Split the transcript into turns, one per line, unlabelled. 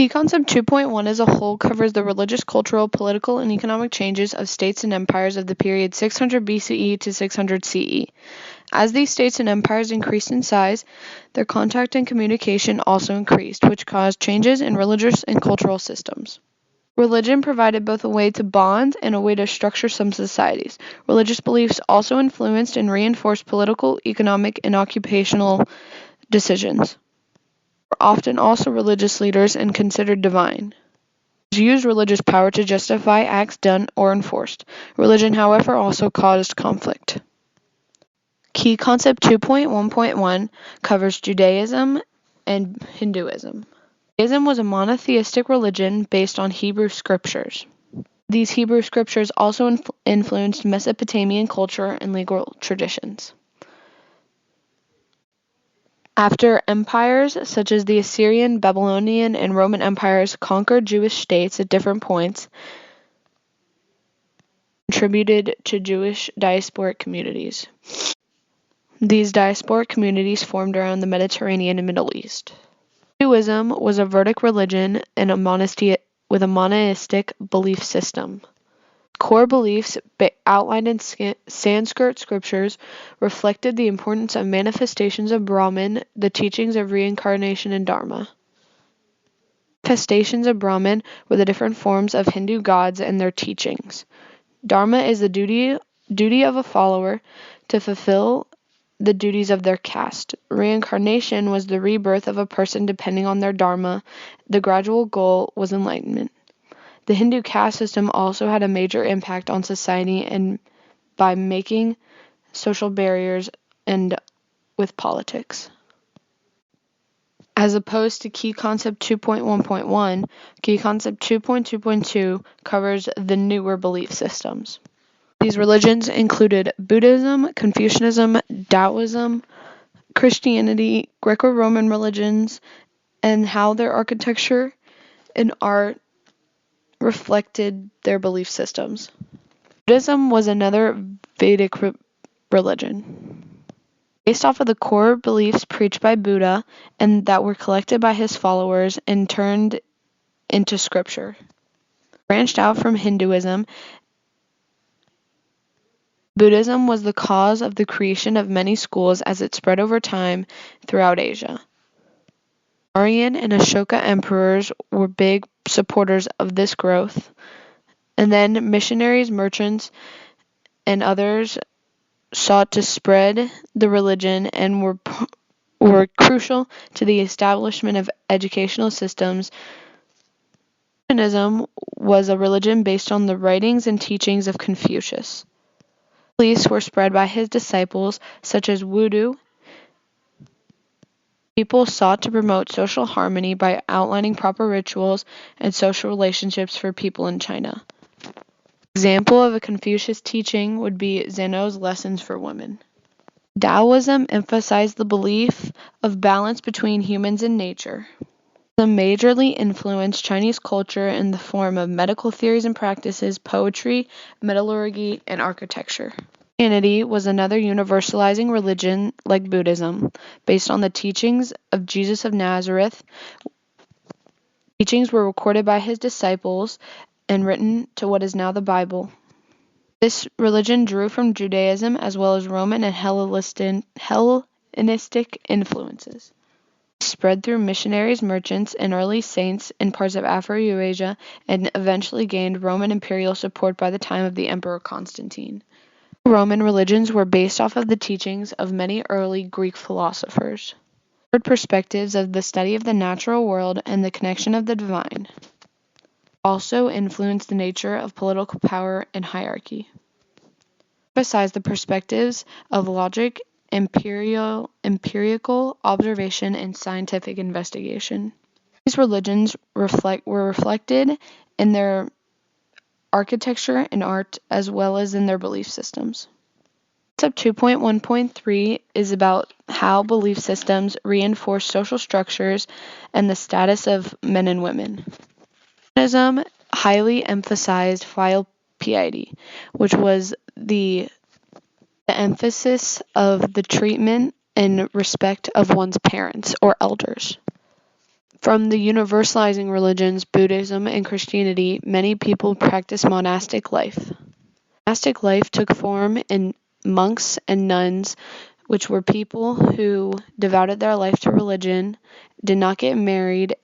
Key Concept 2.1 as a whole covers the religious, cultural, political, and economic changes of states and empires of the period 600 BCE to 600 CE. As these states and empires increased in size, their contact and communication also increased, which caused changes in religious and cultural systems. Religion provided both a way to bond and a way to structure some societies. Religious beliefs also influenced and reinforced political, economic, and occupational decisions. Were often also religious leaders and considered divine. Used religious power to justify acts done or enforced. Religion, however, also caused conflict. Key Concept 2.1.1 covers Judaism and Hinduism. Judaism was a monotheistic religion based on Hebrew scriptures. These Hebrew scriptures also influenced Mesopotamian culture and legal traditions. After empires such as the Assyrian, Babylonian, and Roman empires conquered Jewish states at different points, contributed to Jewish diasporic communities. These diasporic communities formed around the Mediterranean and Middle East. Hinduism was a Vedic religion and with a monistic belief system. Core beliefs outlined in Sanskrit scriptures reflected the importance of manifestations of Brahman, the teachings of reincarnation and Dharma. Manifestations of Brahman were the different forms of Hindu gods and their teachings. Dharma is the duty of a follower to fulfill the duties of their caste. Reincarnation was the rebirth of a person depending on their Dharma. The gradual goal was enlightenment. The Hindu caste system also had a major impact on society and by making social barriers and with politics. As opposed to Key Concept 2.1.1, Key Concept 2.2.2 covers the newer belief systems. These religions included Buddhism, Confucianism, Taoism, Christianity, Greco-Roman religions, and how their architecture and art reflected their belief systems. Buddhism was another Vedic religion, based off of the core beliefs preached by Buddha and that were collected by his followers and turned into scripture. Branched out from Hinduism, Buddhism was the cause of the creation of many schools as it spread over time throughout Asia. Mauryan and Ashoka emperors were big supporters of this growth, and then missionaries, merchants, and others sought to spread the religion and were crucial to the establishment of educational systems. Confucianism was a religion based on the writings and teachings of Confucius. Beliefs were spread by his disciples, such as Wudu. People sought to promote social harmony by outlining proper rituals and social relationships for people in China. An example of a Confucius teaching would be Zeno's Lessons for Women. Taoism emphasized the belief of balance between humans and nature. It majorly influenced Chinese culture in the form of medical theories and practices, poetry, metallurgy, and architecture. Christianity was another universalizing religion like Buddhism, based on the teachings of Jesus of Nazareth. Teachings were recorded by his disciples and written to what is now the Bible. This religion drew from Judaism as well as Roman and Hellenistic influences. It spread through missionaries, merchants, and early saints in parts of Afro-Eurasia and eventually gained Roman imperial support by the time of the Emperor Constantine. Roman religions were based off of the teachings of many early Greek philosophers. Perspectives of the study of the natural world and the connection of the divine also influenced the nature of political power and hierarchy. Besides the perspectives of logic, empirical observation, and scientific investigation. These religions were reflected in their architecture and art as well as in their belief systems. Concept 2.1.3 is about how belief systems reinforce social structures and the status of men and women. Humanism highly emphasized filial piety, which was the emphasis of the treatment and respect of one's parents or elders. From the universalizing religions, Buddhism and Christianity, many people practice monastic life. Monastic life took form in monks and nuns, which were people who devoted their life to religion, did not get married,